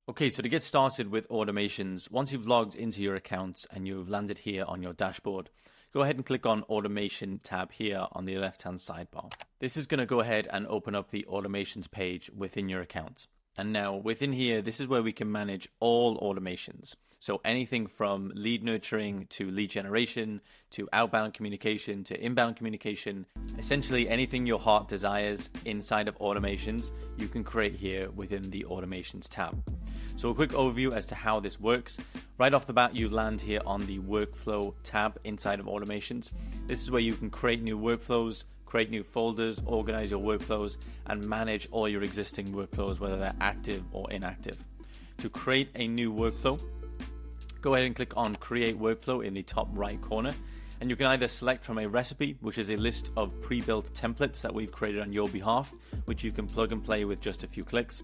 Okay, so to get started with automations, once you've logged into your account and you've landed here on your dashboard, go ahead and click on Automation tab here on the left-hand sidebar. This is going to go ahead and open up the automations page within your account. And now within here, this is where we can manage all automations. So anything from lead nurturing to lead generation, to outbound communication, to inbound communication, essentially anything your heart desires inside of automations, you can create here within the automations tab. So a quick overview as to how this works. Right off the bat, you land here on the workflow tab inside of automations. This is where you can create new workflows, create new folders, organize your workflows, and manage all your existing workflows, whether they're active or inactive. To create a new workflow, go ahead and click on Create Workflow in the top right corner. And you can either select from a recipe, which is a list of pre-built templates that we've created on your behalf, which you can plug and play with just a few clicks,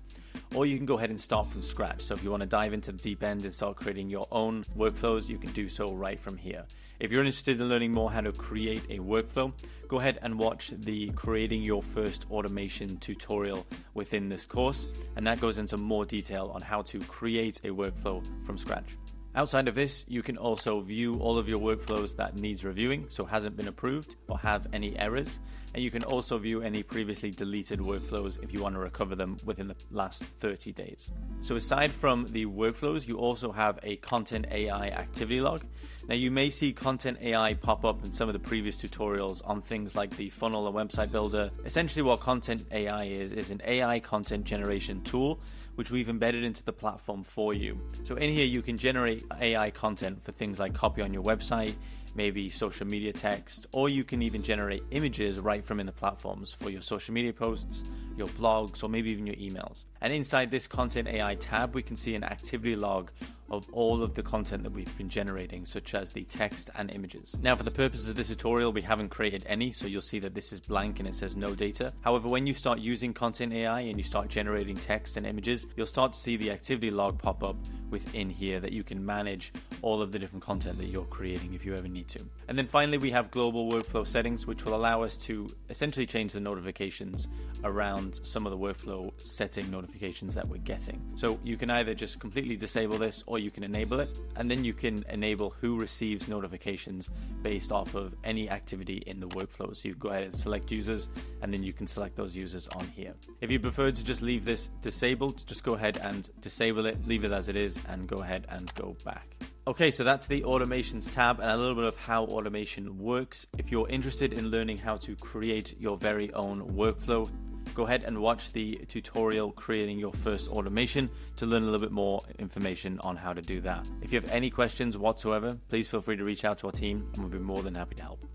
or you can go ahead and start from scratch. So if you want to dive into the deep end and start creating your own workflows, you can do so right from here. If you're interested in learning more how to create a workflow, go ahead and watch the Creating Your First Automation tutorial within this course, and that goes into more detail on how to create a workflow from scratch. Outside of this, you can also view all of your workflows that needs reviewing, so hasn't been approved or have any errors. And you can also view any previously deleted workflows if you want to recover them within the last 30 days. So aside from the workflows, you also have a Content AI activity log. Now you may see Content AI pop up in some of the previous tutorials on things like the funnel and website builder. Essentially what Content AI is an AI content generation tool which we've embedded into the platform for you. So in here you can generate AI content for things like copy on your website, maybe social media text, or you can even generate images right from in the platforms for your social media posts, your blogs, or maybe even your emails. And inside this Content AI tab, we can see an activity log of all of the content that we've been generating, such as the text and images. Now, for the purposes of this tutorial, we haven't created any, so you'll see that this is blank and it says no data. However, when you start using Content AI and you start generating text and images, you'll start to see the activity log pop up within here that you can manage all of the different content that you're creating if you ever need to. And then finally, we have global workflow settings, which will allow us to essentially change the notifications around some of the workflow setting notifications that we're getting. So you can either just completely disable this, or you can enable it, and then you can enable who receives notifications based off of any activity in the workflow. So you go ahead and select users, and then you can select those users on here. If you prefer to just leave this disabled, just go ahead and disable it, leave it as it is, and go ahead and go back. Okay, so that's the automations tab and a little bit of how automation works. If you're interested in learning how to create your very own workflow, go ahead and watch the tutorial Creating Your First Automation to learn a little bit more information on how to do that. If you have any questions whatsoever, please feel free to reach out to our team and we'll be more than happy to help.